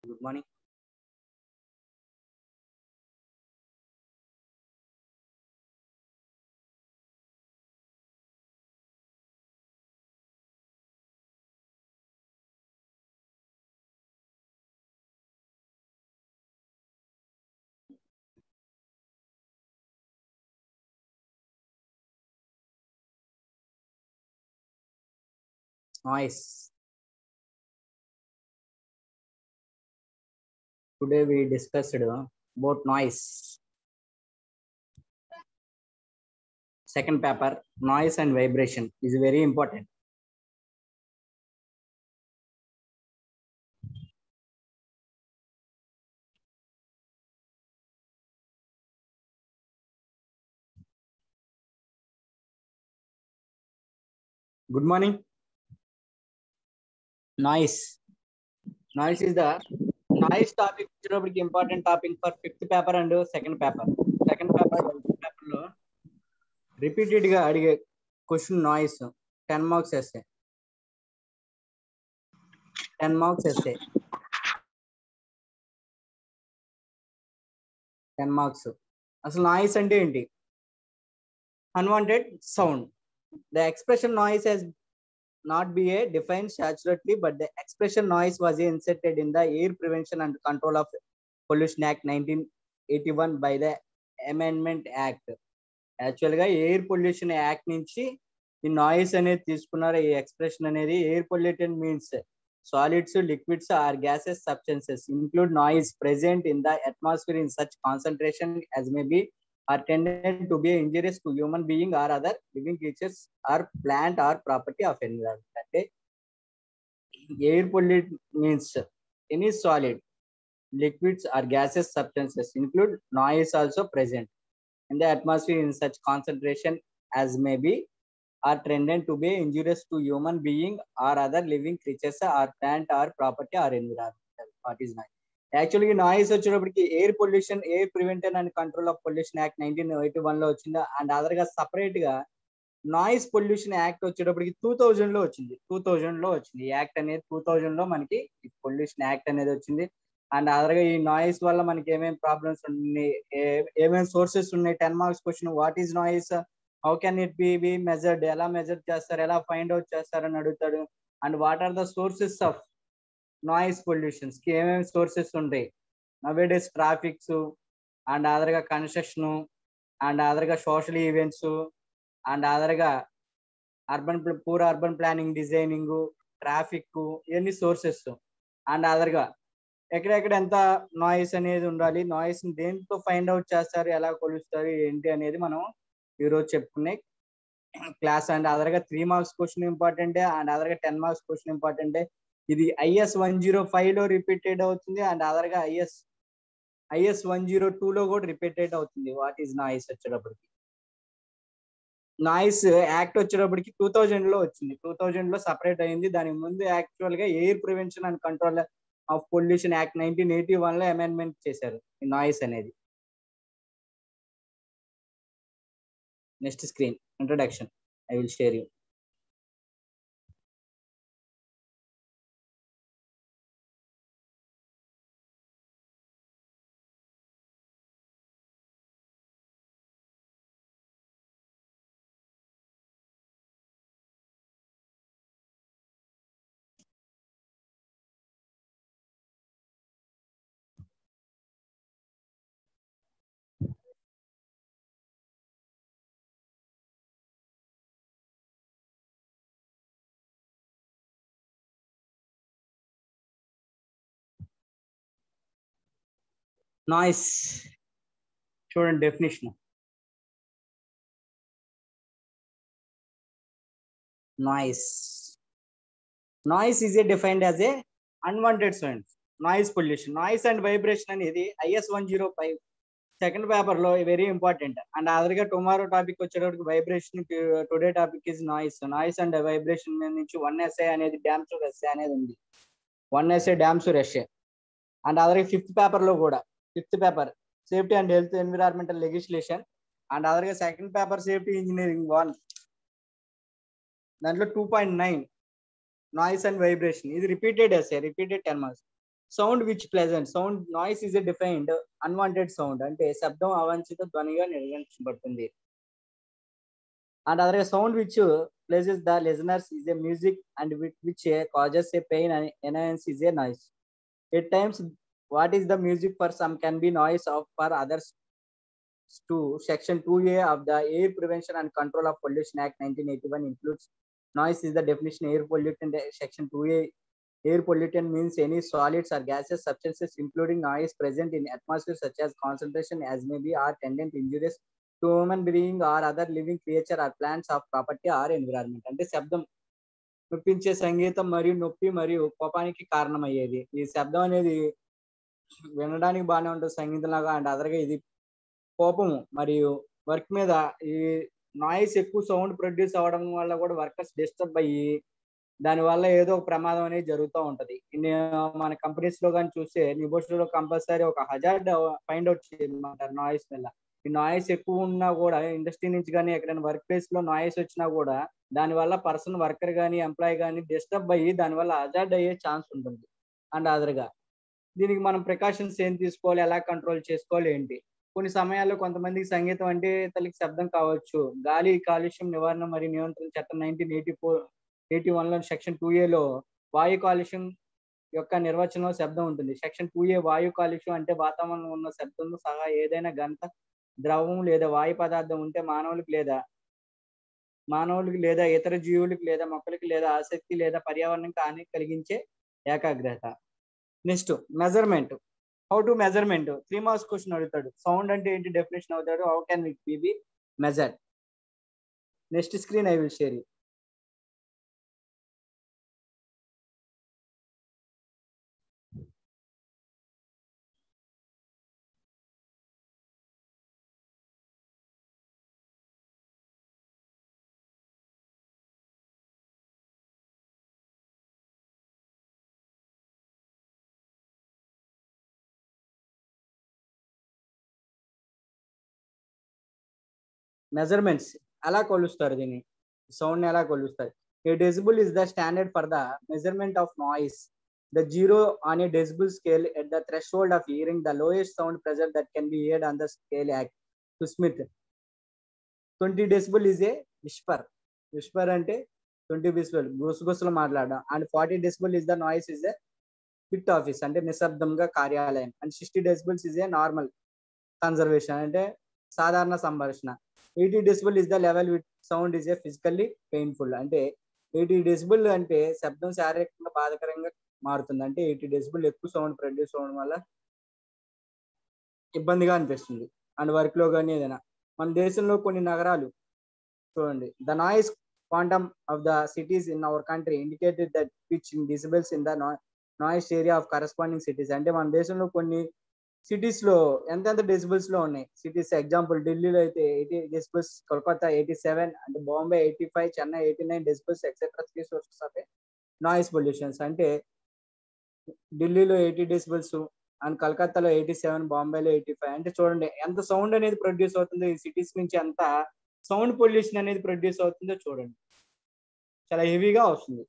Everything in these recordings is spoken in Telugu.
Good morning. Noise. Today we discussed about noise. Second paper, noise and vibration is very important. Good morning. Noise. Noise is the noise topic. Important topic for fifth paper and second paper. Second paper lo repeated ga adige question noise 10 marks essay. 10 marks essay. 10 marks. అసలు నాయిస్ అంటే ఏంటి? Unwanted sound. The expression noise has not be a defined accurately, but the expression noise was inserted in the Air Prevention and Control of Pollution Act 1981 by the Amendment Act. Actual గా ఎయిర్ పొల్యూషన్ యాక్ట్ నుంచి ఈ నాయిస్ అనేది తీసుకున్నారు. ఈ ఎక్స్ప్రెషన్ అనేది air pollutant means solids, liquids or gaseous substances include noise present in the atmosphere in such concentration as may be or tended to be injurious to human being or other living creatures or plant or property of environment. అంటే air pollute means any solid, liquids or gaseous substances include noise also present in the atmosphere in such concentration as may be are tended to be injurious to human being or other living creatures or plant or property or environment. What is noise? Actually noise వచ్చేటప్పటికి air pollution, air prevention and control of pollution act 1981 లో వచ్చింది. అండ్ అదర్ గా సపరేట్ గా నాయిస్ పొల్యూషన్ యాక్ట్ వచ్చేటప్పటికి 2000 లో వచ్చింది. 2000 లో వచ్చింది ఈ యాక్ట్ అనేది. 2000 లో మనకి ఈ పొల్యూషన్ యాక్ట్ అనేది వచ్చింది. అండ్ అదర్ గా ఈ నాయిస్ వల్ల మనకి ఏమేమి ప్రాబ్లమ్స్ ఉన్నాయి, ఏమేమి సోర్సెస్ ఉన్నాయి. 10 marks question, what is noise, how can it be measured, ఎలా మెజర్ చేస్తారు, ఎలా ఫైండ్ అవుట్ చేస్తారని అడుగుతాడు. And what are the sources of noise pollutions కి ఏమేమి సోర్సెస్ ఉంటాయి. నవేడేస్ ట్రాఫిక్స్ అండ్ అదర్గా కన్స్ట్రక్షన్ అండ్ అదర్గా సోషల్ ఈవెంట్స్ అండ్ అదర్గా poor urban planning, designing, traffic, ఇవన్నీ సోర్సెస్. అండ్ అదర్గా ఎక్కడెక్కడ ఎంత నాయిస్ అనేది ఉండాలి, నాయిస్ దేంతో ఫైండ్ అవుట్ చేస్తారు, ఎలా కొలుస్తారు, ఏంటి అనేది మనం ఈరోజు చెప్పుకునే క్లాస్. అండ్ అదర్గా 3 మార్క్స్ క్వశ్చన్ ఇంపార్టెంటే అండ్ అదర్గా 10 మార్క్స్ క్వశ్చన్ ఇంపార్టెంటే. ఇది IS 105 లో రిపీటెడ్ అవుతుంది అండ్ అదర్గా IS 102 లో కూడా రిపీటెడ్ అవుతుంది. వాట్ ఈస్ నాయిస్ వచ్చేటప్పటికి. నాయిస్ యాక్ట్ వచ్చేటప్పటికి 2000 లో వచ్చింది. 2000 లో సపరేట్ అయింది. దానికి ముందు యాక్చువల్ గా air prevention and control of pollution act 1981 లో అమెండ్మెంట్ చేశారు ఈ నాయిస్ అనేది. Next screen introduction I will share you. Noise చూడండి definition. Noise is defined as a unwanted sounds. Noise pollution, noise and vibration అనేది IS 105 సెకండ్ పేపర్ లో వెరీ ఇంపార్టెంట్. అండ్ అదర్గా టుమారో టాపిక్ వచ్చేటప్పటికి vibration, today topic is noise. Noise and vibration నుంచి 1 essay అనేది డామ్సూర్ ఎస్ఏ అనేది ఉంది. 1 essay డామ్సూర్ ఎస్ఏ. అండ్ అదర్గా ఫిఫ్త్ పేపర్ లో కూడా, fifth paper safety and health environmental legislation and అదర్గా సెకండ్ పేపర్ సేఫ్టీ ఇంజనీరింగ్ 1 దాంట్లో 2.9 నాయిస్ అండ్ వైబ్రేషన్. ఇది repeated essay, repeated 10 marks. Sound which pleasant sound noise is a defined unwanted sound అంటే శబ్దం అవాంఛిత ధ్వనిగా నిర్వచించబడుతుంది. And other sound which pleases the listeners is a music and which causes a pain and annoyance is a noise. At times what is the music for some can be noise of for others too. Section 2A of the Air Prevention and Control of Pollution Act 1981 includes noise is the definition air pollutant. Section 2A air pollutant means any solids or gases substances including noise present in atmosphere such as concentration as may be or tendent injurious to human being or other living creature or plants of property or environment. అంటే శబ్దం నొప్పించే సంగీతం మరియు నొప్పి మరియు కోపానికి కారణమయ్యేది. ఈ శబ్దం అనేది వినడానికి బాగానే ఉంటుంది సంగీతం లాగా. అండ్ అదర్గా ఇది కోపము మరియు వర్క్ మీద ఈ నాయిస్ ఎక్కువ సౌండ్ ప్రొడ్యూస్ అవ్వడం వల్ల కూడా వర్కర్స్ డిస్టర్బ్ అయ్యి దానివల్ల ఏదో ఒక ప్రమాదం అనేది జరుగుతూ ఉంటది. మన కంపెనీస్ లో కానీ చూస్తే నిబోష్ లో కంపల్సరీ ఒక హజార్డ్ ఫైండ్ అవుట్ చేయమంటారు నాయిస్ వల్ల. ఈ నాయిస్ ఎక్కువ ఉన్నా కూడా ఇండస్ట్రీ నుంచి కానీ ఎక్కడైనా వర్క్ ప్లేస్ లో నాయిస్ వచ్చినా కూడా దానివల్ల పర్సన్ వర్కర్ కానీ ఎంప్లాయీ కానీ డిస్టర్బ్ అయ్యి దానివల్ల హజార్డ్ అయ్యే ఛాన్స్ ఉంటుంది. అండ్ అదర్గా దీనికి మనం ప్రికాషన్స్ ఏం తీసుకోవాలి, ఎలా కంట్రోల్ చేసుకోవాలి ఏంటి. కొన్ని సమయాల్లో కొంతమందికి సంగీతం అంటే తల్లికి శబ్దం కావచ్చు. గాలి కాలుష్యం నివారణ మరియు నియంత్రణ చట్టం 1981లో సెక్షన్ 2Aలో వాయు కాలుష్యం యొక్క నిర్వచనం శబ్దం ఉంటుంది. సెక్షన్ 2A వాయు కాలుష్యం అంటే వాతావరణంలో ఉన్న శబ్దం సహా ఏదైనా గంట ద్రవం లేదా వాయు పదార్థం ఉంటే మానవులకి లేదా ఇతర జీవులకి లేదా మొక్కలకి లేదా ఆసక్తి లేదా పర్యావరణానికి హాని కలిగించే ఏకాగ్రత. Next measurement. How to measurement 3 marks question అడుగుతాడు. సౌండ్ అంటే ఏంటి డెఫినేషన్ అవుతాడు. How can it be measured. Next screen I will share you. Measurements ఎలా కొలుస్తారు దీన్ని, సౌండ్ ఎలా కొలుస్తారు. A decibel is the standard for the measurement of noise. The zero on a decibel scale at the threshold of hearing the lowest sound pressure that can be heard on the scale act to Smith. 20 decibel is a whisper. Whisper అంటే 20 decibel గుసగుసలు మాట్లాడడం. And 40 decibel is the noise is a pit office అంటే నిశ్శబ్దంగా కార్యాలయం. And 60 decibels is a normal conservation అంటే సాధారణ సంభాషణ. 80 decibel is the level with sound is a physically painful అంటే 80 decibel అంటే శబ్దం శారీరకంగా బాధకరంగా మారుతుంది. అంటే 80 decibel ఎక్కువ సౌండ్ ప్రొడ్యూస్ అవ్వడం వల్ల ఇబ్బందిగా అనిపిస్తుంది. అండ్ వర్క్ లో కానీ ఏదైనా. మన దేశంలో కొన్ని నగరాలు చూడండి. The noise quantum of the cities in our country indicated that pitch in decibels in the noise area of corresponding cities. అంటే మన దేశంలో కొన్ని సిటీస్ లో ఎంతెంత డెసిబుల్స్ లో ఉన్నాయి సిటీస్. ఎగ్జాంపుల్ ఢిల్లీలో అయితే 80 డెసిబుల్స్, కోల్కతా 87, అంటే Bombay 85, Chennai 89 decibels etcetera 3 sources of noise pollutions. అంటే ఢిల్లీలో 80 డెసిబుల్స్ అండ్ కలకత్తాలో 87, బాంబేలో 85. అంటే చూడండి ఎంత సౌండ్ అనేది ప్రొడ్యూస్ అవుతుందో ఈ సిటీస్ నుంచి, ఎంత సౌండ్ పొల్యూషన్ అనేది ప్రొడ్యూస్ అవుతుందో చూడండి. చాలా హెవీగా వస్తుంది.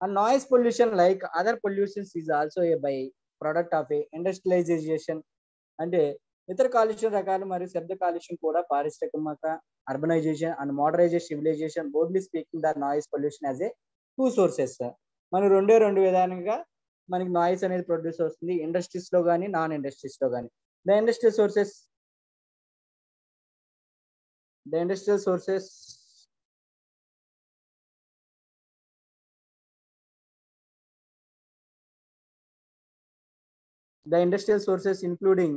And noise pollution like other pollutions is also a by product of a industrialization. అంటే ఇతర కాలుష్య రకాలు మరియు శబ్ద కాలుష్యం కూడా పారిశ్రామిక urbanization and modernization civilization. Broadly speaking the noise pollution as a 2 sources. మనం రెండు విధానంగా మనకి నాయిస్ అనేది ప్రొడ్యూస్ అవుతుంది, ఇండస్ట్రీస్ లో కానీ నాన్ ఇండస్ట్రీస్ లో కానీ. The industrial sources The industrial sources including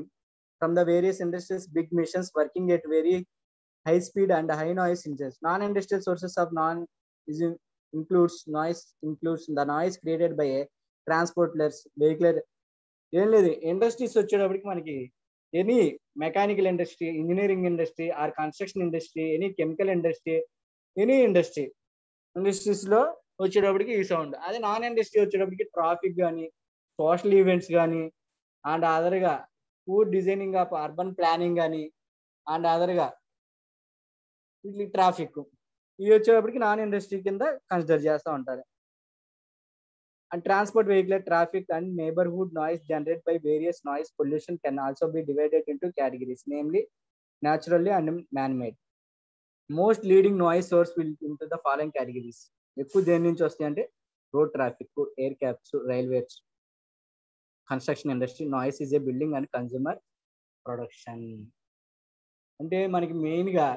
from the various industries, big machines working at very high speed and high noise engines. Non-industrial sources of includes the noise created by a transporters, vehicular. ఏం లేదు, ఇండస్ట్రీస్ వచ్చేటప్పటికి మనకి any mechanical industry, engineering industry or construction industry, any chemical industry, any industries లో వచ్చేటప్పటికి ఈ సౌండ్. అదే నాన్ ఇండస్ట్రీ వచ్చేటప్పటికి ట్రాఫిక్ కానీ, సోషల్ ఈవెంట్స్ కానీ, అండ్ అదర్గా food designing of urban planning కానీ, అండ్ అదర్గా ట్రాఫిక్, ఇవి వచ్చేటప్పటికి నాన్ ఇండస్ట్రీ కింద కన్సిడర్ చేస్తూ ఉంటారు. And transport vehicular traffic and neighborhood noise generated by various noise pollution can also be divided into categories, namely naturally and man-made. Most leading noise source will into the following categories. ఎక్కువ దేని నుంచి వస్తాయి అంటే road traffic, air cabs, railways, construction industry, noise is A building and consumer production. అంటే మనకి మెయిన్ గా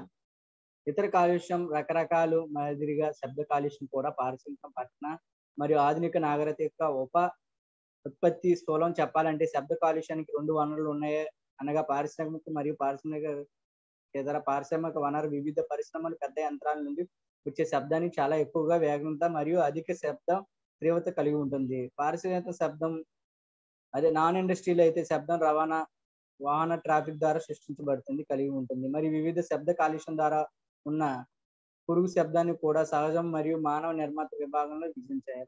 ఇతర కాలుష్యం రకరకాలు మాదిరిగా శబ్ద కాలుష్యం కూడా పారిశ్రామిక పట్టణ మరియు ఆధునిక నాగరికత యొక్క ఉత్పత్తి స్థూలం చెప్పాలంటే శబ్ద కాలుష్యానికి 2 వనరులు ఉన్నాయి, అనగా పారిశ్రామిక మరియు పారిశ్రామిక వనరు వివిధ పరిశ్రమలు పెద్ద యంత్రాల నుండి వచ్చే శబ్దానికి చాలా ఎక్కువగా వేగంత మరియు అధిక శబ్ద తీవ్రత కలిగి ఉంటుంది. పారిశ్రామిక శబ్దం అదే నాన్ ఇండస్ట్రియల్ అయితే శబ్దం రవాణా వాహన ట్రాఫిక్ ద్వారా సృష్టించబడుతుంది కలిగి ఉంటుంది. మరియు వివిధ శబ్ద కాలుష్యం ద్వారా ఉన్న పురుగు శబ్దాన్ని కూడా సహజం మరియు మానవ నిర్మాత విభాగంలో విభజించాయి.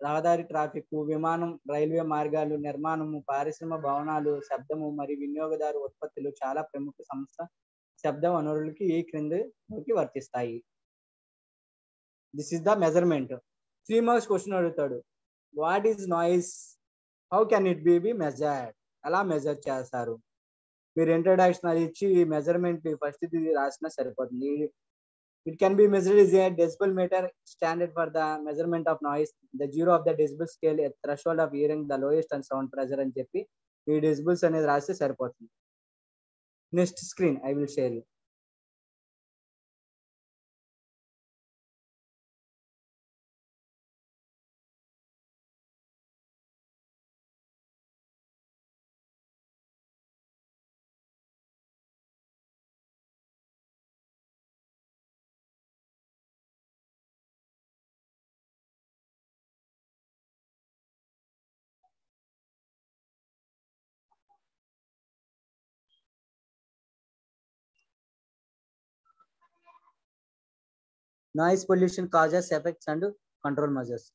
రహదారి ట్రాఫిక్, విమానం, రైల్వే మార్గాలు, నిర్మాణము, పారిశ్రమ భవనాలు, శబ్దము మరియు వినియోగదారు ఉత్పత్తులు చాలా ప్రముఖ సంస్థ శబ్ద వనరులకి ఈ క్రిందకి వర్తిస్తాయి. This is the measurement. 3 marks question అడుగుతాడు, what is noise, how can it be measured, ఎలా మెజర్ చేస్తారు? మీరు ఇంట్రడక్షన్ అది ఇచ్చి మెజర్మెంట్ ఫస్ట్ ఇది రాసినా సరిపోతుంది. It can be measured as a decibel meter standard for the measurement of noise. The zero of the decibel scale, a threshold of hearing the lowest and sound pressure అని చెప్పి ఈ డెసిబుల్స్ అనేది రాస్తే సరిపోతుంది. Next screen I will share you. Noise pollution causes, effects and control measures.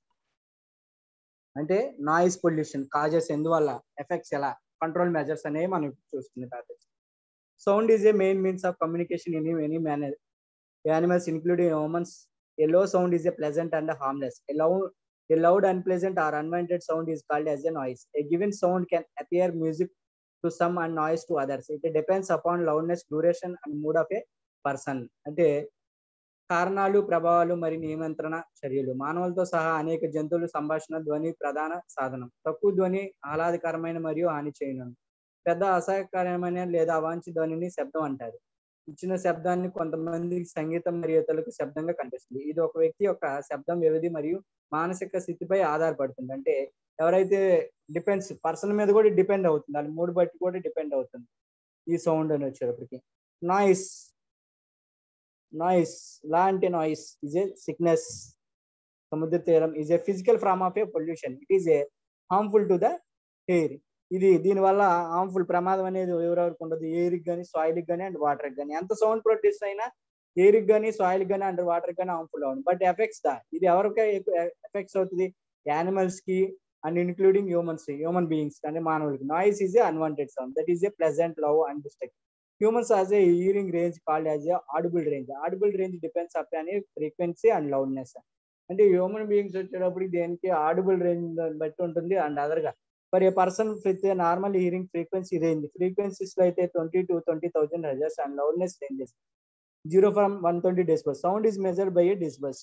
అంటే నాయిస్ పొల్యూషన్ కాజెస్ ఎందువల్ల, ఎఫెక్ట్స్ ఎలా, కంట్రోల్ మెజర్స్ అనేవి మనం చూస్తుంది. Sound is a main means of communication in any manner. Animals including humans, a low sound is a pleasant and harmless. A loud unpleasant or unwanted sound is called as a noise. A given sound can appear music to some and noise to others. It depends upon loudness, duration and mood of a person. అంటే కారణాలు, ప్రభావాలు మరియు నియంత్రణ చర్యలు. మానవులతో సహా అనేక జంతువుల సంభాషణ ధ్వని ప్రధాన సాధనం. తక్కువ ధ్వని ఆహ్లాదకరమైన మరియు హాని చేయను. పెద్ద అసహ్యకరమైన లేదా అవాంఛిత ధ్వనిని శబ్దం అంటారు. ఇచ్చిన శబ్దాన్ని కొంతమంది సంగీతం మరియు ఇతరులకు శబ్దంగా కనిపిస్తుంది. ఇది ఒక వ్యక్తి యొక్క శబ్దం వ్యవధి మరియు మానసిక స్థితిపై ఆధారపడుతుంది. అంటే ఎవరైతే డిపెండ్స్ పర్సన్ మీద కూడా డిపెండ్ అవుతుంది, వాళ్ళ మూడు బట్టి కూడా డిపెండ్ అవుతుంది ఈ సౌండ్ అని వచ్చేటప్పటికి. నాయిస్ లా అంటే నాయిస్ ఈజ్ ఏ సిక్నెస్. సముద్ర తీరం is a physical form of a pollution. It is a harmful to the air. దీనివల్ల హార్మ్ఫుల్ ప్రమాదం అనేది ఎవరెవరికి ఉండదు, ఎయిర్కి కానీ సాయిల్కి కానీ అండ్ వాటర్కి కానీ. ఎంత సౌండ్ ప్రొడ్యూస్ అయినా ఎయిర్కి కానీ సాయిల్కి కానీ అండ్ వాటర్కి కానీ హార్మ్ఫుల్ అవును. బట్ ఎఫెక్ట్స్ ఇది ఎవరికి ఎఫెక్ట్స్ అవుతుంది, యానిమల్స్ కి అండ్ ఇన్క్లూడింగ్ హ్యూమన్ బీయింగ్స్ అంటే మానవులకి. Noise is a unwanted sound that is a pleasant, love and destructive. Humans has a hearing range called as a audible range. Audible range depends upon a frequency and loudness. అంటే హ్యూమన్ బీయింగ్స్ వచ్చేటప్పుడు దేనికి ఆడిబుల్ రేంజ్ బట్టి ఉంటుంది అండ్ అదర్గా for a person with normal hearing frequency range. Frequencies లో అయితే 20 to 20,000 hertz and loudness ranges 0 from 120 decibels. Sound is measured by a decibels.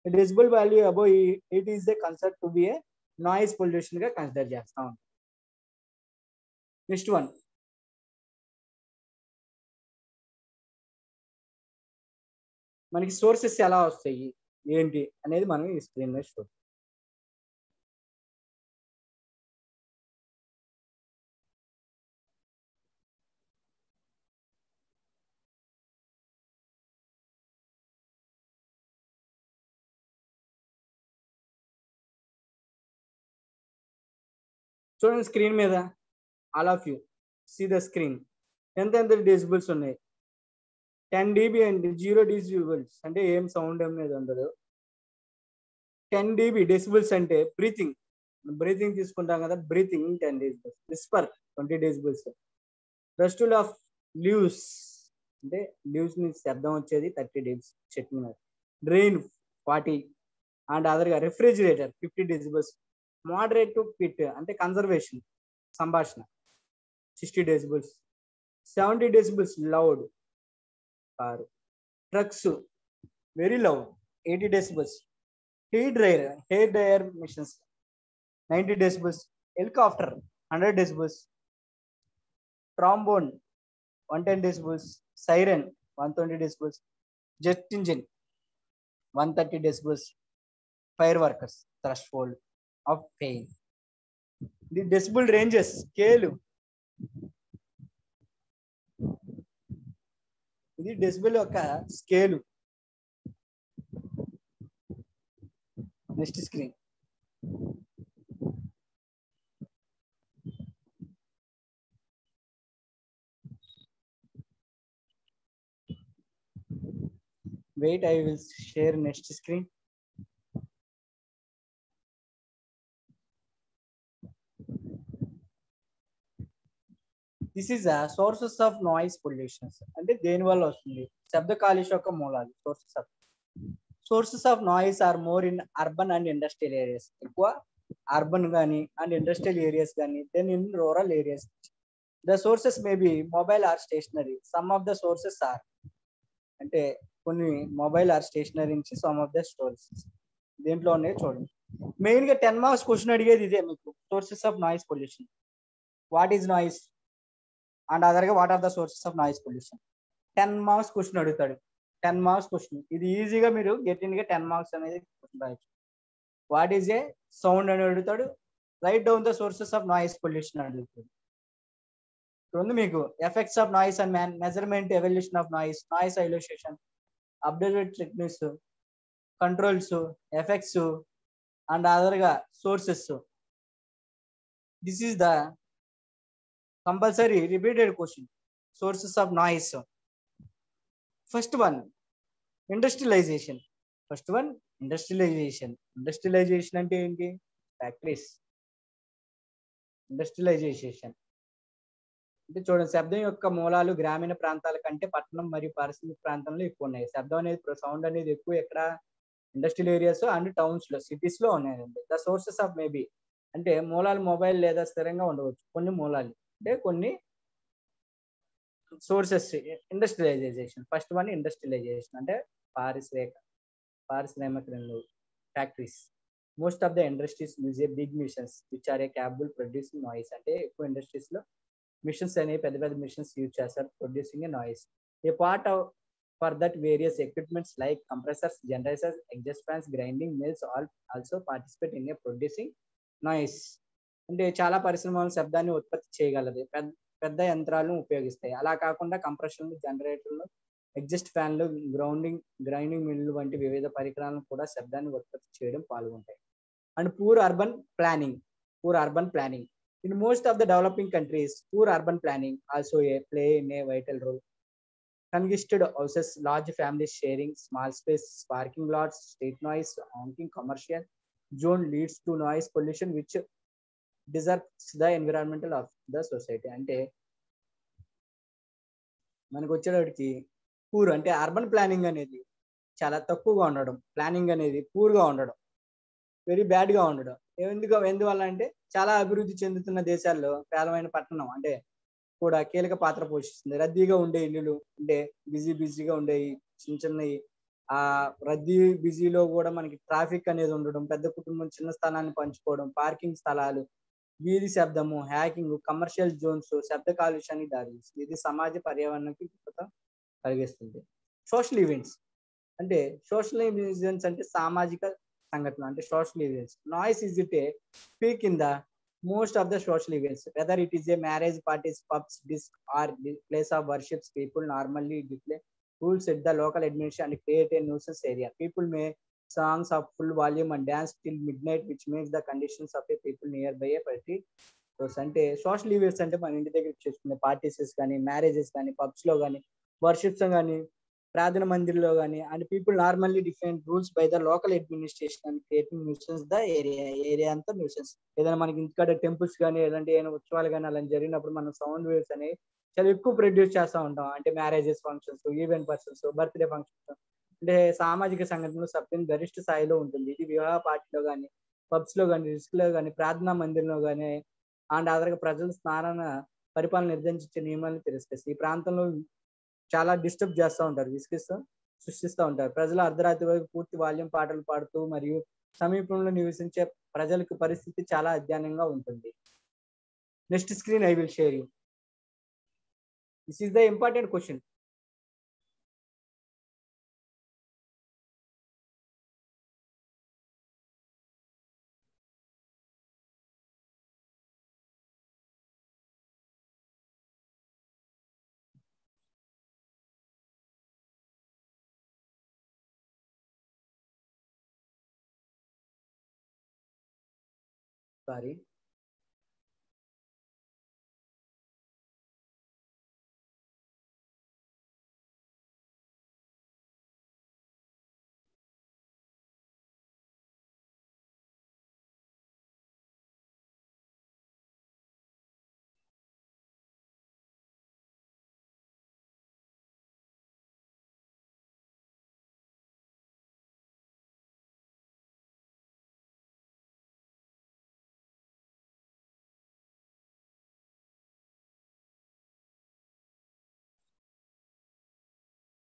A decibel value above it is a considered to be a noise pollution గా కన్సిడర్ చేస్తాం. నెక్స్ట్ వన్, మనకి సోర్సెస్ ఎలా వస్తాయి ఏంటి అనేది మనం ఈ స్క్రీన్ మీద చూద్దాం. చూడండి స్క్రీన్ మీద, all of you see the screen. ఎంత డెసిబుల్స్ ఉన్నాయి? 10 dB అండి. 0 డెసిబుల్స్ అంటే ఏం సౌండ్ అనేది ఉండదు. 10 dB డెసిబుల్స్ అంటే బ్రీతింగ్ తీసుకుంటాం కదా, breathing 10 decibels. Whisper 20 decibels. Rustle of leaves అంటే లీవ్స్ నుంచి శబ్దం వచ్చేది 30 dB చెట్టు మీద. డ్రెయిన్ 40 అండ్ అదర్గా refrigerator 50 decibels. Moderate to pit అంటే కన్జర్వేషన్ సంభాషణ 60 decibels. 70 decibels loud car. Trucks very loud 80 decibels. Hair dryer machines 90 decibels. Helicopter 100 decibels. Trombone 110 decibels. Siren 120 decibels. Jet engine 130 decibels. Fire workers threshold of pain. The decibel ranges scale. ఇది డెసిబుల్ యొక్క scale. Next screen. Wait, I will share next screen. This is a sources of noise pollution. అంటే దేని వల్ల వస్తుంది? శబ్ద కాలుష్య యొక్క మూలాలు. Sources of noise are more in urban and industrial areas. ఎక్కువ అర్బన్ కానీ అండ్ ఇండస్ట్రియల్ ఏరియాస్ కానీ then in rural areas. The sources may be mobile or stationary. Some of the sources are అంటే కొన్ని మొబైల్ ఆర్ స్టేషనరీ నుంచి సమ్ ఆఫ్ ద సోర్సెస్ దేంట్లో ఉన్నాయి చూడండి. మెయిన్ గా 10 మార్క్స్ క్వశ్చన్ అడిగేది ఇదే మీకు. Sources of noise pollution. What is noise and అదర్గా what are the sources of noise pollution. 10 marks question అడుగుతాడు. 10 మార్క్స్ క్వశ్చన్ ఇది ఈజీగా మీరు గెట్ ఇన్ గా 10 మార్క్స్ అనేది క్వశ్చన్ రాయొచ్చు. వాట్ ఈజ్ ఏ సౌండ్ అని అడుగుతాడు. Write down the sources of noise pollution అడుగుతాడు. ఉంది మీకు effects of noise and measurement evaluation of noise, noise isolation, absorbent techniques, controls, effects and అదర్గా sources. This is the compulsory repeated question. Sources of noise. First one industrialization. Industrialization అంటే ఏంటి? ఫ్యాక్టరీస్. ఇండస్ట్రియలైజేషన్ అంటే చూడండి, శబ్దం యొక్క మూలాలు గ్రామీణ ప్రాంతాల కంటే పట్టణం మరియు పారిశ్రామిక ప్రాంతంలో ఎక్కువ ఉన్నాయి. శబ్దం అనేది సౌండ్ అనేది ఎక్కువ ఎక్కడ? ఇండస్ట్రియల్ ఏరియాస్ అండ్ టౌన్స్ లో, సిటీస్ లో ఉన్నాయండి. ద సోర్సెస్ ఆఫ్ మేబీ అంటే మూలాలు మొబైల్ లేదా స్థిరంగా ఉండవచ్చు. కొన్ని మూలాలు అంటే కొన్ని sources. Industrialisation first one. Industrialisation అంటే పారిశ్రామిక factories. Most of the industries use a big machines which are a capable producing noise. అంటే ఎక్కువ ఇండస్ట్రీస్ లో మిషన్స్ అనేవి పెద్ద పెద్ద మిషన్స్ యూజ్ చేస్తారు producing a noise. A part for that various equipments like compressors, generators, exhaust fans, grinding mills also participate in a producing noise. అంటే చాలా పరిశ్రమలు శబ్దాన్ని ఉత్పత్తి చేయగలదు. పెద్ద యంత్రాలను ఉపయోగిస్తాయి. అలా కాకుండా కంప్రెషన్లు, జనరేటర్లు, ఎగ్జాస్ట్ ఫ్యాన్లు, గ్రైండింగ్ మిల్లు వంటి వివిధ పరికరాలను కూడా శబ్దాన్ని ఉత్పత్తి చేయడం పాల్గొంటాయి. And poor urban planning. In most of the developing countries, poor urban planning also play in a vital role. Congested houses, large families sharing small space, parking lots, street noise, honking, commercial zone leads to noise pollution which disrupts the environmental of the society. అంటే మనకు వచ్చేటప్పటికి పూర్ అంటే అర్బన్ ప్లానింగ్ అనేది చాలా తక్కువగా ఉండడం, ప్లానింగ్ అనేది పూర్గా ఉండడం, వెరీ బ్యాడ్గా ఉండడం. ఎందువల్ల అంటే చాలా అభివృద్ధి చెందుతున్న దేశాల్లో పేదమైన పట్టణం అంటే కూడా కీలక పాత్ర పోషిస్తుంది. రద్దీగా ఉండే ఇల్లులు అంటే బిజీగా ఉండే చిన్నవి. ఆ రద్దీ బిజీలో కూడా మనకి ట్రాఫిక్ అనేది ఉండడం, పెద్ద కుటుంబం చిన్న స్థలాన్ని పంచుకోవడం, పార్కింగ్ స్థలాలు, వీధి శబ్దము, హ్యాకింగ్, కమర్షియల్ జోన్స్ శబ్ద కాలుష్యానికి దారితీస్తుంది. ఇది సమాజ పర్యావరణానికి విపత్తు కలిగిస్తుంది. సోషల్ ఈవెంట్స్ అంటే సామాజిక సంఘటన అంటే social events. Noise is it A peak in the most of the social events, whether it is a marriage parties, pubs, disc or place of worships. People normally display rules at the local administration and create a nuisance area. People may songs of full volume and dance till midnight, which makes the conditions of a people nearby a party. అంటే సోషల్ ఈవెంట్స్ అంటే మన ఇంటి దగ్గర చేసుకునే పార్టీసెస్ కానీ, మ్యారేజెస్ కానీ, పబ్స్ లో కానీ, వర్షిప్స్ కానీ, ప్రార్థన మందిర్లో కానీ, and people normally define rules by the local administration and creating nuisance the area అంతా న్యూసెన్స్. ఏదైనా మనకి ఇంటికాడ టెంపుల్స్ కానీ ఏదంటే ఏదైనా ఉత్సవాలు కానీ అలా జరిగినప్పుడు మనం సౌండ్ వేవ్స్ అనేవి చాలా ఎక్కువ ప్రొడ్యూస్ చేస్తూ ఉంటాం. అంటే marriages functions, event persons, birthday functions, అంటే సామాజిక సంఘటనలు శబ్దం గరిష్ట స్థాయిలో ఉంటుంది. ఇది వివాహ పార్టీలో గాని, పబ్స్ లో గాని, రిస్క్ లో గాని, ప్రార్థనా మందిరంలో గాని అండ్ అదనంగా ప్రజల స్నాన పరిపాలన నిర్దేశించే నియమాలను తిరస్కరిస్తాయి. ఈ ప్రాంతంలో చాలా డిస్టర్బ్ చేస్తూ ఉంటారు, సృష్టిస్తూ ఉంటారు. ప్రజలు అర్ధరాత్రి వరకు పూర్తి వాల్యూమ్ పాటలు పాడుతూ మరియు సమీపంలో నివసించే ప్రజలకు పరిస్థితి చాలా అధ్వానంగా ఉంటుంది. Next screen I will share you. This is the important question. Sorry.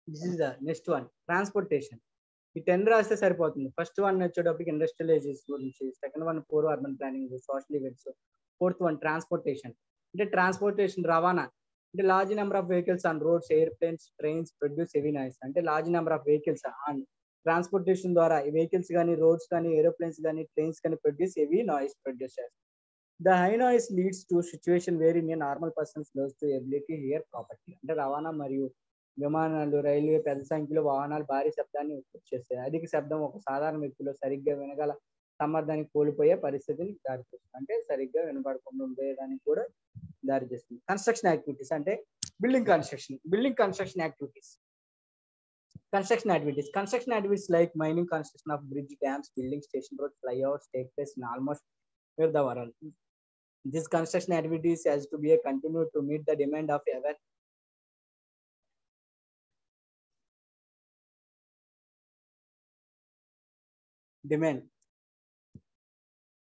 This is the next one, transportation. ఈ 10 రాస్తే సరిపోతుంది. ఫస్ట్ వన్ వచ్చేటప్పటికి ఇండస్ట్రియలైజేషన్ గురించి, second one poor urban planning, social events, fourth one transportation. అంటే ట్రాన్స్పోర్టేషన్ రవాణా అంటే large number of vehicles on roads, airplanes, trains produce heavy noise. అంటే large number of vehicles on transportation ద్వారా ఈ వెహికల్స్ కానీ, రోడ్స్ కానీ, ఏరోప్లేన్స్ కానీ, ట్రైన్స్ కానీ ప్రొడ్యూస్ హెవీ నాయిస్ ప్రొడ్యూస్ చేస్తాయి. The high noise leads to situation where in a normal persons lose to ability hear property. అంటే రవాణా మరియు విమానాలు, రైల్వే పెద్ద సంఖ్యలో వాహనాలు భారీ శబ్దాన్ని ఉత్పత్తి చేస్తాయి. అధిక శబ్దం ఒక సాధారణ వ్యక్తిలో సరిగ్గా వినగల సామర్థ్యానికి కోల్పోయే పరిస్థితిని దారితీస్తుంది. అంటే సరిగ్గా వినపడకుండా ఉండేదానికి కూడా దారితీస్తుంది. కన్స్ట్రక్షన్ యాక్టివిటీస్ అంటే building construction activities. Construction activities like mining, construction of bridge, dams, building, station roads, flyovers take place in almost where the world. This construction activities has to be a continued to meet the demand of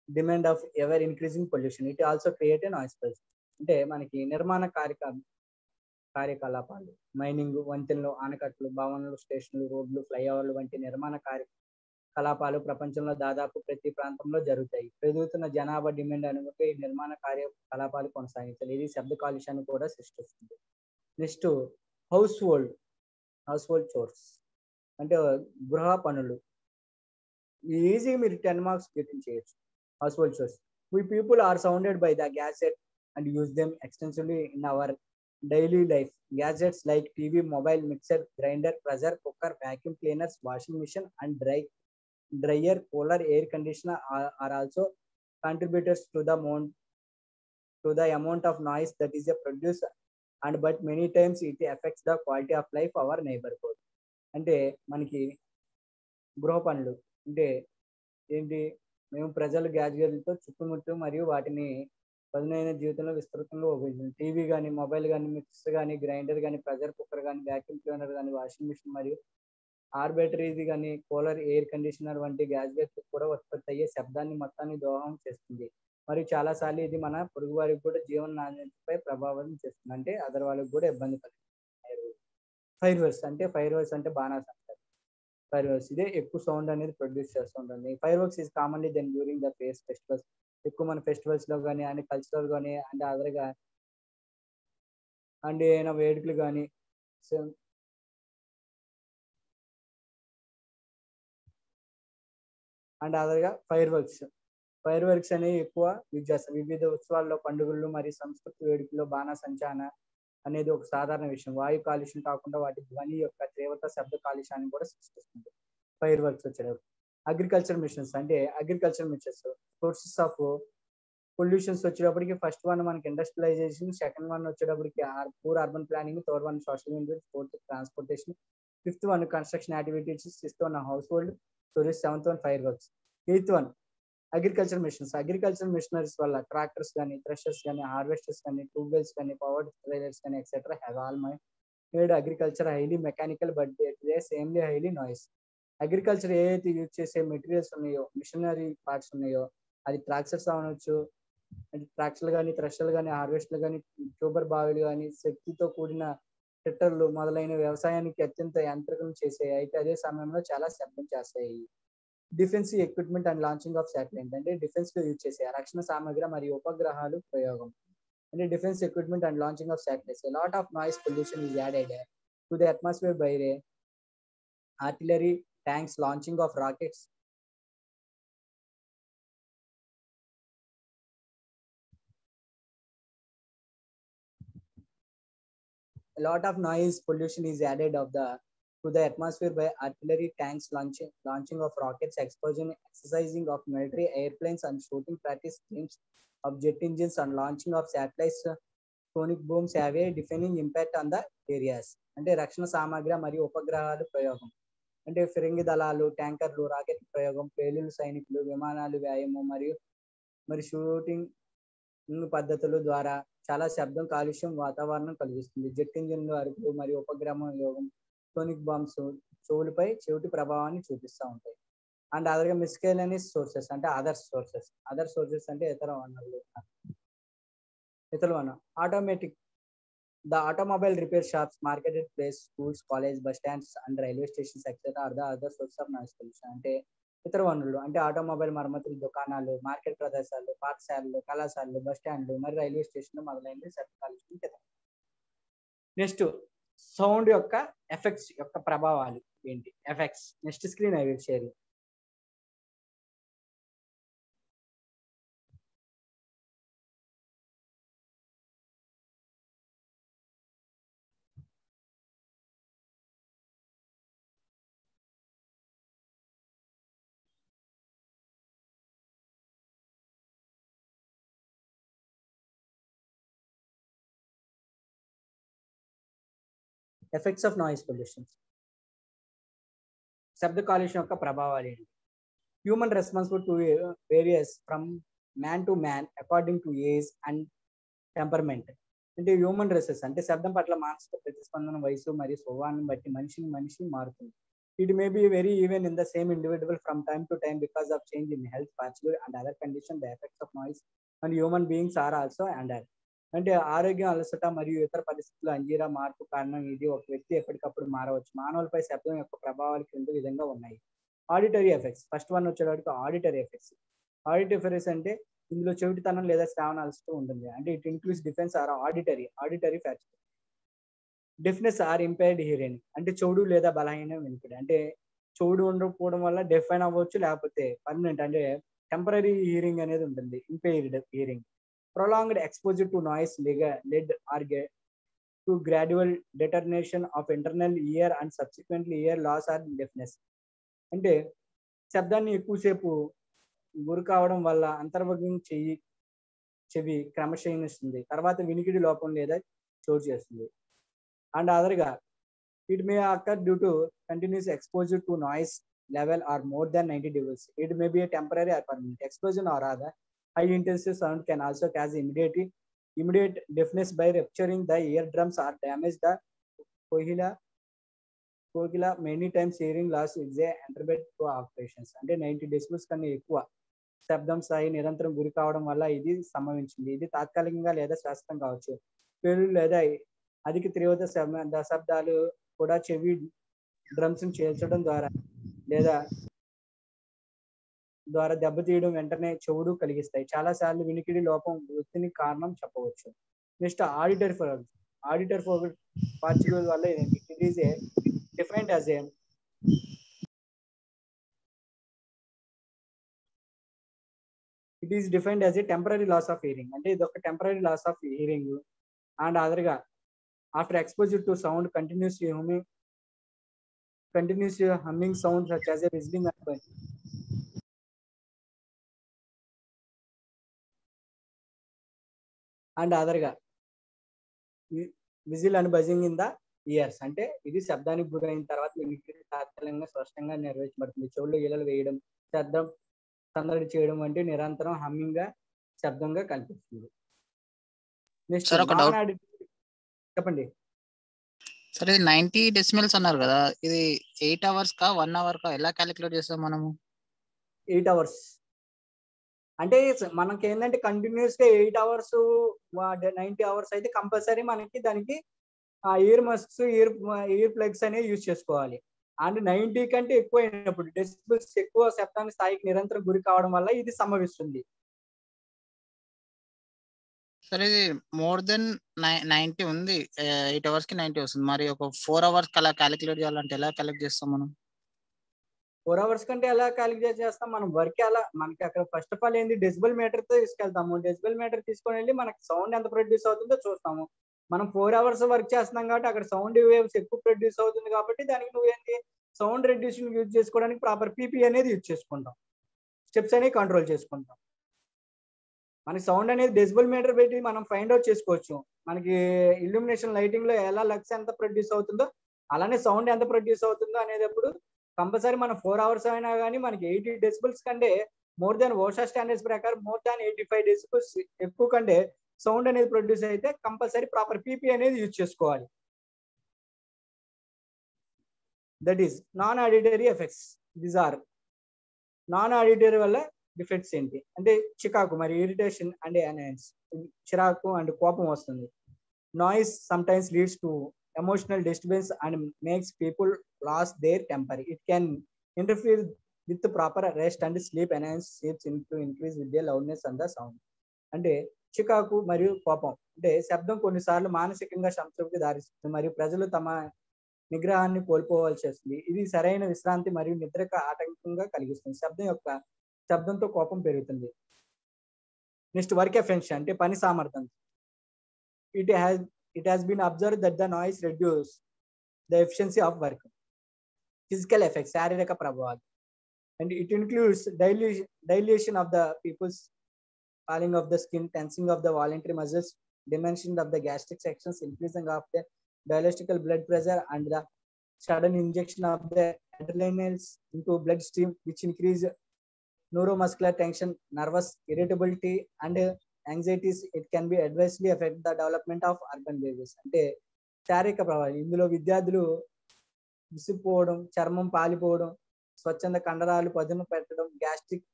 demand of ever increasing pollution. It also create a noise pollution. అంటే మనకి నిర్మాణ కార్యకలాపాలు, మైనింగ్, వంతెనలు, ఆనకట్టలు, భవనాలు, స్టేషన్లు, రోడ్లు, ఫ్లైఓవర్లు వంటి నిర్మాణ కార్యకలాపాలు ప్రపంచంలో దాదాపు ప్రతి ప్రాంతంలో జరుగుతాయి. పెరుగుతున్న జనాభా డిమాండ్ అనుగుణంగా ఈ నిర్మాణ కార్యకలాపాలు కొనసాగించాలి. ఇది శబ్ద కాలుష్యాన్ని కూడా సృష్టిస్తుంది. నెక్స్ట్ హౌస్ హోల్డ్ చోర్స్ అంటే గృహ పనులు. ఈజీగా మీరు 10 మార్క్స్ గెటింగ్ చేయొచ్చు. House hold chores, we people are surrounded by the gadgets and use them extensively in our daily life. Gadgets like TV, mobile, mixer, grinder, pressure cooker, vacuum cleaners, washing machine and dryer, cooler, air conditioner are also contributors to the amount of noise that is produced, and but many times it affects the quality of life of our neighborhood. అంటే మనకి గృహ పనులు అంటే ఏంటి, మేము ప్రజలు గ్యాడ్జెట్లతో చుట్టుముట్టు మరియు వాటిని పదునైన జీవితంలో విస్తృతంగా ఉపయోగించాం. టీవీ కానీ, మొబైల్ కానీ, మిక్సర్ కానీ, గ్రైండర్ కానీ, ప్రెషర్ కుక్కర్ కానీ, వ్యాక్యూమ్ క్లీనర్ కానీ, వాషింగ్ మిషన్ మరియు ఆర్బిటరీది కానీ, కూలర్, ఎయిర్ కండిషనర్ వంటి గ్యాడ్జెట్స్ కూడా ఉత్పత్తి అయ్యే శబ్దాన్ని మొత్తాన్ని దోహం చేస్తుంది. మరియు చాలాసార్లు ఇది మన పొరుగు వారికి కూడా జీవన నాణ్యతపై ప్రభావం చేస్తుంది. అంటే అదర్ వాళ్ళకి కూడా ఇబ్బంది పడుతుంది. ఫైర్ వర్క్స్ అంటే బాణాసంచాలు. ఫైర్ వర్క్స్ ఇదే ఎక్కువ సౌండ్ అనేది ప్రొడ్యూస్ చేస్తూ ఉంటుంది. Fireworks is commonly then during the festivals. ఎక్కువ మన ఫెస్టివల్స్ లో కానీ, అండ్ కల్చరల్ కానీ, అండ్ అదర్గా అండ్ ఏమైనా వేడుకలు కానీ అండ్ అదర్గా ఫైర్ వర్క్స్ అనేవి ఎక్కువ యూజ్ చేస్తారు. వివిధ ఉత్సవాల్లో, పండుగల్లో మరియు సంస్కృతి వేడుకల్లో బాణాసంచా అనేది ఒక సాధారణ విషయం. వాయు కాలుష్యం కాకుండా వాటి ధ్వని యొక్క తీవ్రత శబ్ద కాలుష్యాన్ని కూడా సృష్టిస్తుంది. ఫైర్ వర్క్స్ వచ్చేటప్పుడు agriculture machines sources of pollutions వచ్చేటప్పటికి ఫస్ట్ వన్ మనకి ఇండస్ట్రియలైజేషన్, సెకండ్ వన్ వచ్చేటప్పటికి poor urban planning, third one social events, fourth transportation, fifth one construction activities, sixth one household storage, seventh one fireworks, eighth one agriculture machineries వల్ల ట్రాక్టర్స్ కానీ, థ్రెషర్స్ కానీ, హార్వెస్టర్స్ కానీ, ట్యూబ్వెల్స్ కానీ, పవర్ ట్రైలర్స్ కానీ etcetera have all my made agriculture highly mechanical but at the same highly noise. Agriculture ఏదైతే యూజ్ చేసే మెటీరియల్స్ ఉన్నాయో, మిషనరీ పార్ట్స్ ఉన్నాయో, అది ట్రాక్టర్స్ అవ్వచ్చు, ట్రాక్టర్లు కానీ, థ్రెషర్లు కానీ, హార్వెస్టర్లు కానీ, ట్యూబర్ బావిలు కానీ, శక్తితో కూడిన ట్రాక్టర్లు మొదలైన వ్యవసాయానికి అత్యంత యాంత్రికం చేసాయి. అయితే అదే సమయంలో చాలా శబ్దం చేస్తాయి. Defence equipment and launching of satellite అంటే డిఫెన్స్ లో యూజ్ చేసే రక్షణ సామగ్రి మరియు ఉపగ్రహాలు ప్రయోగం. అంటే defence equipment and launching of satellites. A lot of noise pollution is added to the atmosphere by artillery, tanks, launching of rockets. A lot of noise pollution is added to the atmosphere by artillery, tanks, launching of rockets, exercising of military airplanes, and shooting practice games of jet engines, and launching of satellites. Sonic booms have a defining impact on the areas. అంటే రక్షణ సామగ్రి మరియు ఉపగ్రహాలు ప్రయోగం. అంటే ఫిరంగి దళాలు, ట్యాంకర్లు, రాకెట్ ప్రయోగం, పేలుడు సైనికులు, విమానాలు వ్యాయామం మరియు షూటింగ్ పద్ధతుల ద్వారా చాలా శబ్దం, కాలుష్యం వాతావరణం కలిగిస్తుంది. జెట్ ఇంజిన్లు, అరుపులు మరియు ఉపగ్రహం యోగం, సోనిక్ బాంబ్స్ చెవులపై చెవిటి ప్రభావాన్ని చూపిస్తూ ఉంటాయి. అండ్ అదర్గా మిస్కేలనియస్ సోర్సెస్ అంటే అదర్ సోర్సెస్ అంటే ఇతర వనరులు. Automatic the automobile repair shops, market place, schools, college, bus stands and railway stations etcetera are the other source of noise pollution. అంటే ఇతర వనరులు అంటే ఆటోమొబైల్ మరమ్మతులు, దుకాణాలు, మార్కెట్ ప్రదేశాలు, పాఠశాలలు, కళాశాలలు, బస్ స్టాండ్లు మరియు రైల్వే స్టేషన్లు మొదలైనవి శబ్ద కాలుష్యం. నెక్స్ట్ సౌండ్ యొక్క ఎఫెక్ట్స్ యొక్క ప్రభావాలు ఏంటి? Effects. Next screen I will share. Effects of noise pollution. శబ్ద కాలుష్యం యొక్క ప్రభావాలు ఏంటి? Human responsible to various from man to man according to age and temperament. అంటే హ్యూమన్ రెసెస్ అంటే శబ్దం పట్ల మానసిక ప్రతిస్పందన, వయసు మరియు స్వభావాన్ని బట్టి మనిషి మారుతుంది. It may be very even in the same individual from time to time because of change in health, fatigue and other condition. The effects of noise and human beings are also under. అంటే ఆరోగ్యం, అలసట మరియు ఇతర పరిస్థితులు అంజీరా మార్పు కారణం ఇది. ఒక వ్యక్తి ఎప్పటికప్పుడు మారవచ్చు. మానవులపై శబ్దం యొక్క ప్రభావాలు క్రింది విధంగా ఉన్నాయి. Auditory effects. ఫస్ట్ వన్ వచ్చేటప్పటికి ఆడిటరీ ఎఫెక్ట్స్. ఆడిటరీ ఎఫెక్ట్స్ అంటే ఇందులో చెవిటితనం లేదా శ్రావణ అలసట ఉంటుంది. అంటే it includes defence or auditory factor. Deafness or impaired hearing అంటే చెవుడు లేదా బలహీన వినికిడి. అంటే చెవుడు ఉండకపోవడం వల్ల డెఫ్ అయిన అవ్వచ్చు, లేకపోతే పర్మనెంట్ అంటే టెంపరీ హియరింగ్ అనేది ఉంటుంది, impaired hearing. prolonged exposure to noise led to gradual deterioration of internal ear and subsequently ear loss or deafness. అంటే శబ్దాన్ని ఎక్కువసేపు గురి కావడం వల్ల అంతర్భాగం చెవి క్రమక్షీణిస్తుంది, తర్వాత వినికిడి లోపం లేదా చోటు చేస్తుంది. అండ్ అదర్గా it may occur due to continuous exposure to noise level or more than 90 decibels. It may be a temporary or permanent exposure, or rather high intensity sound can also cause immediate deafness by rupturing the eardrums or damage the cochlea. Many times hearing loss is a attributed to operations. అంటే 90 decibels కన్నా ఎక్కువ శబ్దం స్థాయి నిరంతరం గురి కావడం వల్ల ఇది సంభవించింది. ఇది తాత్కాలికంగా లేదా శాశ్వతం కావచ్చు. పేలుడు లేదా అధిక తీవ్రత శబ్దాలు కూడా చెవి డ్రమ్స్ చేల్చడం ద్వారా దెబ్బతీయడం వెంటనే చెవుడు కలిగిస్తాయి. చాలా సార్లు వినికిడి లోపం వృత్తిని కారణం చెప్పవచ్చు. నెక్స్ట్ ఆడిటరీ ఫాటిగ్ వల్ల it is defined as a temporary loss of hearing. అంటే ఇది ఒక temporary loss of hearing. And అదర్గా after exposure to sound continuous humming sound such as a whistling and buzzing. And అదర్గా whistle and buzzing in the ears. అంటే ఇది శబ్దానికి గురైన తర్వాత వినికిడి తాత్కాలికంగా స్పష్టంగా నెరవేర్చబడుతుంది. చెవుల్లో ఈలలు వేయడం, శబ్దం సందడి చేయడం వంటి నిరంతరం హమ్మింగ్ గా శబ్దంగా కనిపిస్తుంది. నెక్స్ట్ చెప్పండి సరే, ఇది 90 డెసిమల్స్ అన్నారు కదా, ఇది 8 అవర్స్ కా 1 అవర్ కా ఎలా క్యాలిక్యులేట్ చేస్తాం మనము? 8 అవర్స్ అంటే మనకి ఏంటంటే కంటిన్యూస్ గా 8 అవర్స్ 90 అవర్స్ అయితే కంపల్సరీ మనకి దానికి ఇయర్ మస్క్స్ ఇయర్ ప్లగ్స్ అనేవి యూజ్ చేసుకోవాలి. అండ్ 90 కంటే ఎక్కువ అయినప్పుడు డెసిబుల్స్ ఎక్కువ శబ్దానికి స్థాయికి నిరంతరం గురి కావడం వల్ల ఇది సంభవిస్తుంది. సరే, ఇది మోర్ దెన్ 90 ఉంది, 8 అవర్స్ కి 90 వస్తుంది. మరి ఒక 4 అవర్స్ అలా క్యాలిక్యులేట్ చేయాలంటే ఎలా క్యాలిక్యులేట్ చేస్తాం మనం? 4 అవర్స్ కంటే ఎలా క్యాలిక్యులేట్ చేస్తాం? మనం వర్క్ ఎలా మనకి అక్కడ ఫస్ట్ ఆఫ్ ఆల్ ఏంది డెసిబుల్ మీటర్ తో తీసుకెళ్తాము. డెసిబుల్ మీటర్ తీసుకొని వెళ్ళి మనకి సౌండ్ ఎంత ప్రొడ్యూస్ అవుతుందో చూస్తాము. మనం 4 అవర్స్ వర్క్ చేస్తున్నాం కాబట్టి అక్కడ సౌండ్ వేవ్స్ ఎక్కువ ప్రొడ్యూస్ అవుతుంది కాబట్టి దానికి నువ్వేంటి సౌండ్ రెడ్యూసింగ్ యూజ్ చేసుకోవడానికి ప్రాపర్ పీపీ అనేది యూజ్ చేసుకుంటాం. స్టెప్స్ అనేవి కంట్రోల్ చేసుకుంటాం. మనకి సౌండ్ అనేది డెసిబుల్ మీటర్ పెట్టి మనం ఫైండ్ అవుట్ చేసుకోవచ్చు. మనకి ఇల్యూమినేషన్ లైటింగ్ లో ఎలా లక్స్ ఎంత ప్రొడ్యూస్ అవుతుందో అలానే సౌండ్ ఎంత ప్రొడ్యూస్ అవుతుందో అనేటప్పుడు కంపల్సరీ మనం 4 అవర్స్ అయినా కానీ మనకి 80 డెసిబుల్స్ కంటే మోర్ దాన్ ఓషా స్టాండర్డ్స్ ప్రకారం మోర్ దాన్ 85 డెసిబుల్స్ ఎక్కువ కంటే సౌండ్ అనేది ప్రొడ్యూస్ అయితే కంపల్సరీ ప్రాపర్ పీపీ అనేది యూజ్ చేసుకోవాలి. That is non auditory effects. These are non auditory వల్ల డిఫెక్ట్స్ ఏంటి అంటే చికాకు మరి ఇరిటేషన్ అండ్ అనయన్స్, చిరాకు అండ్ కోపం వస్తుంది. Noise sometimes leads to emotional disturbance and makes people loss their temper. It can interfere with proper rest and sleep. Annoyance shapes to increase with the loudness and the sound. అంటే చికాకు మరియు కోపం అంటే శబ్దం కొన్నిసార్లు మానసికంగా సంతృప్తి దారిస్తుంది మరియు ప్రజలు తమ నిగ్రహాన్ని కోల్పోవాల్సి వస్తుంది. ఇది సరైన విశ్రాంతి మరియు నిద్రకు ఆటంకంగా కలిగిస్తుంది. శబ్దంతో కోపం పెరుగుతుంది. నెక్స్ట్ వర్క్ ఎఫిషియన్సీ అంటే పని సామర్థ్యం. It has been observed that the noise reduces the efficiency of work. Physical effects, శారీరక ప్రభావాలు, and it includes dilation of the pupils, falling of the skin, tensing of the voluntary muscles, diminution of the gastric sections, increasing of the diastolic blood pressure, and the sudden injection of the adrenals into bloodstream, which increase neuromuscular tension, nervous irritability, and anxieties. It can be adversely affect the development of urban babies. అంటే శారీరక ప్రభావాలు ఇందులో విద్యార్థులు విసిపోవడం, చర్మం పాలిపోవడం, స్వచ్ఛంద కండరాలు పదును పెట్టడం, గ్యాస్ట్రిక్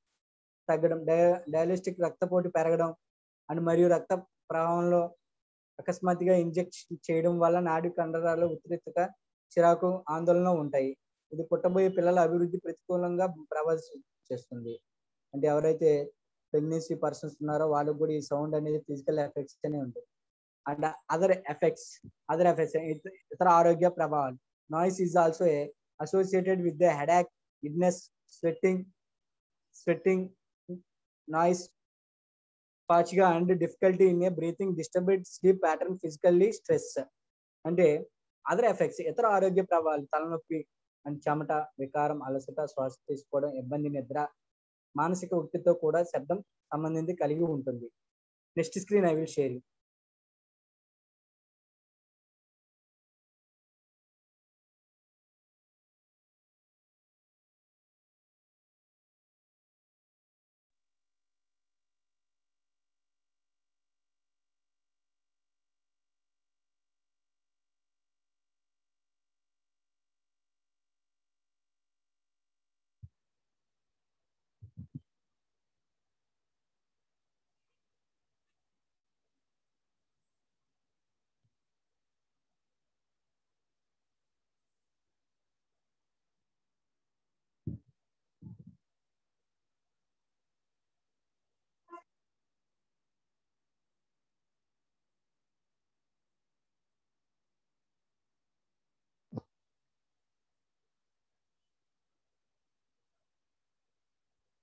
తగ్గడం, డయాలిస్టిక్ రక్తపోటు పెరగడం అండ్ మరియు రక్త ప్రవాహంలో అకస్మాత్తుగా ఇంజెక్ట్ చేయడం వల్ల నాడి కండరాలు ఉద్రిక్తత, చిరాకు, ఆందోళన ఉంటాయి. ఇది పుట్టబోయే పిల్లల అభివృద్ధి ప్రతికూలంగా ప్రభావితం చేస్తుంది. అంటే ఎవరైతే ప్రెగ్నెన్సీ పర్సన్స్ ఉన్నారో వాళ్ళకు కూడా ఈ సౌండ్ అనేది ఫిజికల్ ఎఫెక్ట్స్ అనే ఉంటుంది. అండ్ అదర్ ఎఫెక్ట్స్ ఇతర ఆరోగ్య ప్రభావాలు. Noise is also associated with the headache, giddiness, sweating, noise, fatigue and difficulty in a breathing, disturbed sleep pattern, physically stress. అంటే అదర్ ఎఫెక్ట్స్ ఇతర ఆరోగ్య ప్రభావాలు తలనొప్పి అండ్ చెమట, వికారం, అలసట, శ్వాస తీసుకోవడం, ఇబ్బంది, నిద్ర, మానసిక ఒత్తిడితో కూడా శబ్దం సంబంధించి కలిగి ఉంటుంది. Next screen I will share.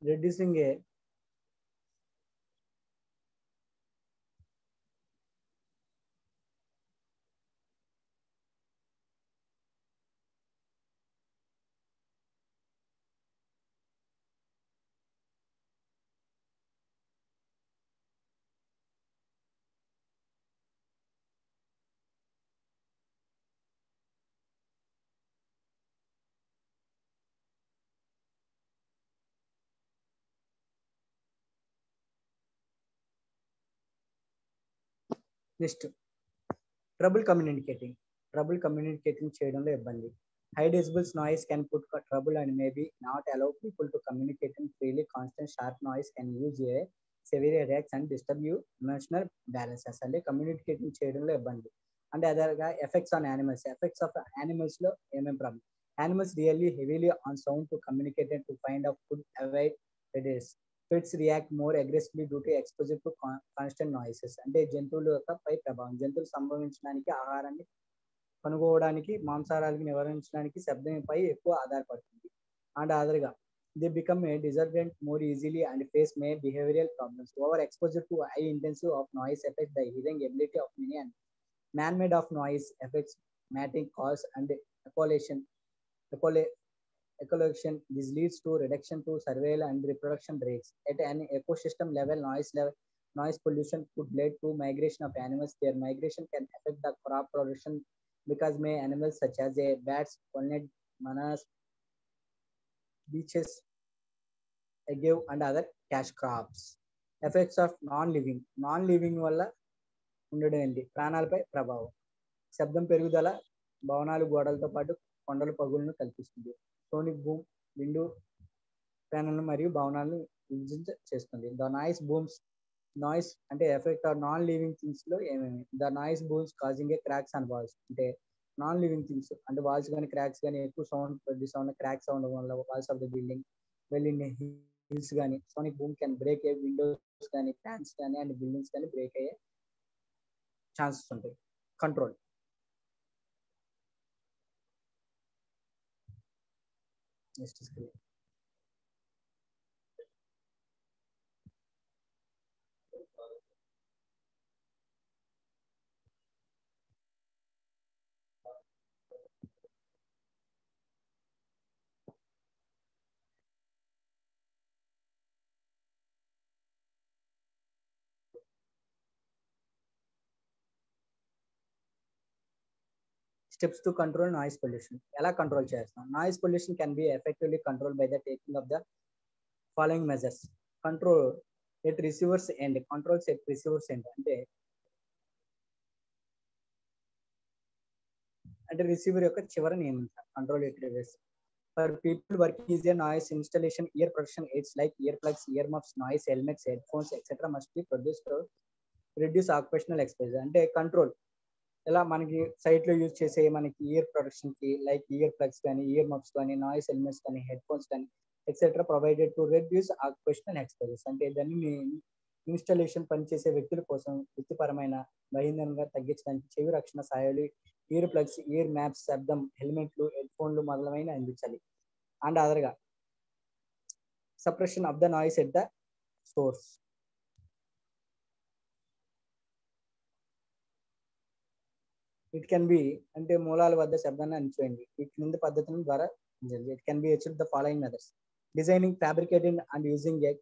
Reducing a next trouble communicating. Trouble communicating చేయడంలో ఇబ్బంది. High decibels noise can put trouble and maybe not allow people to communicating freely. Constant sharp noise can use a severe headaches and disturb you emotional balances. అంటే కమ్యూనికేటింగ్ చేయడంలో ఇబ్బంది. అండ్ అదర్గా effects on animals. Effects of animals లో ఏమేమి problem? Animals really heavily on sound to communicate to find out food avoid predators. Pets react more aggressively due to exposure to constant noises. అంటే జంతువుల యొక్క పై ప్రభావం. జంతువులు సంభవించడానికి, ఆహారాన్ని కనుగోవడానికి, మాంసాహారాలకు నివారించడానికి శబ్దంపై ఎక్కువ ఆధారపడుతుంది. అండ్ అదర్గా దే బికమ్ ఏ డిజర్వెంట్ more easily and face may behavioural problems. Over exposure to high intensive of noise effect the hearing ability of many and man made of noise affects mating cause and echolation. This leads to reduction to survival and reproduction rates. At an ecosystem level, noise pollution could lead to migration of animals. Their migration can affect the crop production because many animals such as bats pollinate bananas, beeches, agave and other cash crops. Effects of non-living వల్ల ఉండడం ఏంటి? ప్రాణాలపై ప్రభావం. శబ్దం పెరుగుదల భవనాలు గోడలతో పాటు కొండలు పగులను కల్పిస్తుంది. సోనిక్ బూమ్ విండో ప్యానెల్ మరియు భవనాలను విభజించ చేస్తుంది. The noise booms. నాయిస్ అంటే effect of non living things లో ఏమేమి? The noise booms causing a cracks and walls. అంటే నాన్ లివింగ్ థింగ్స్ అంటే వాల్స్ కానీ క్రాక్స్ కానీ ఎక్కువ సౌండ్ ప్రొడ్యూస్ అవున క్రాక్స్ సౌండ్ వల్ల walls of the building well in hills కానీ sonic boom can break a windows కానీ ఫ్యాన్స్ కానీ అండ్ బిల్డింగ్స్ కానీ బ్రేక్ అయ్యే ఛాన్సెస్ ఉంటాయి. Control. Next screen. Steps to control noise pollution. ఎలా కంట్రోల్ చేస్తాం? Noise pollution can be effectively control by the taking of the following measures. Control at receivers end. Controls at receivers end అంటే రిసీవర్ యొక్క చివర నియమించాలి. Control at receivers. For people working is a noise installation ear protection aids like ear plugs, ear muffs, noise helmets, headphones etcetera must be produce to reduce occupational exposure. అంటే కంట్రోల్ ఎలా మనకి సైట్ లో యూజ్ చేసే మనకి ఇయర్ ప్రొటెక్షన్ కి లైక్ ఇయర్ ప్లగ్స్ కానీ, ఇయర్ మఫ్స్ కానీ, నాయిస్ హెల్మెట్స్ కానీ, హెడ్ ఫోన్స్ కానీ etcetera provided to reduce occupational exposures. అంటే దాన్ని ఇన్స్టాలేషన్ పనిచేసే వ్యక్తుల కోసం వృత్తిపరమైన బహిరంగంగా తగ్గించడానికి చెవి రక్షణ సహాయాలు, ఇయర్ ప్లగ్స్, ఇయర్ మ్యాప్స్, శబ్దం హెల్మెట్లు, హెడ్ ఫోన్లు మొదలైన అందించాలి. అండ్ అదర్గా suppression of the noise at the source. It can be అంటే మూలాల వద్ద శబ్దాన్ని అణిచివేయండి. ఈ క్రింది పద్ధతుల ద్వారా it can be achieved the following methods. Designing, fabricating and using a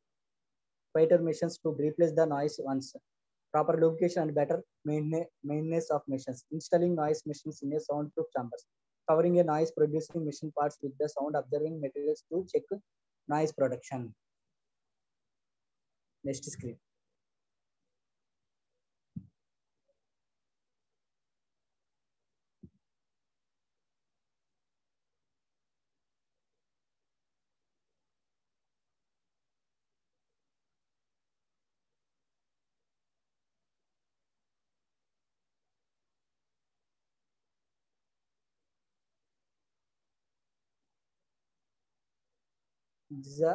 quieter machines to replace the noise once. Proper lubrication and better maintenance of machines. Installing noise machines in a soundproof chambers. Covering a noise producing machine parts with the sound observing materials to check noise production. Next screen. This is the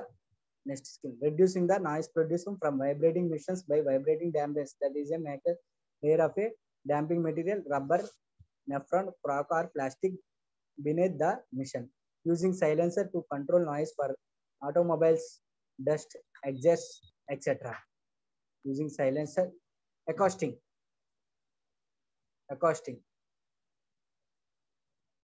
next skill. Reducing the noise produced from vibrating machines by vibrating dampers. That is a layer of a damping material, rubber, nephron, cork or plastic beneath the machine. Using silencer to control noise for automobiles, dust, exhaust, etc. Using silencer. Acoustic.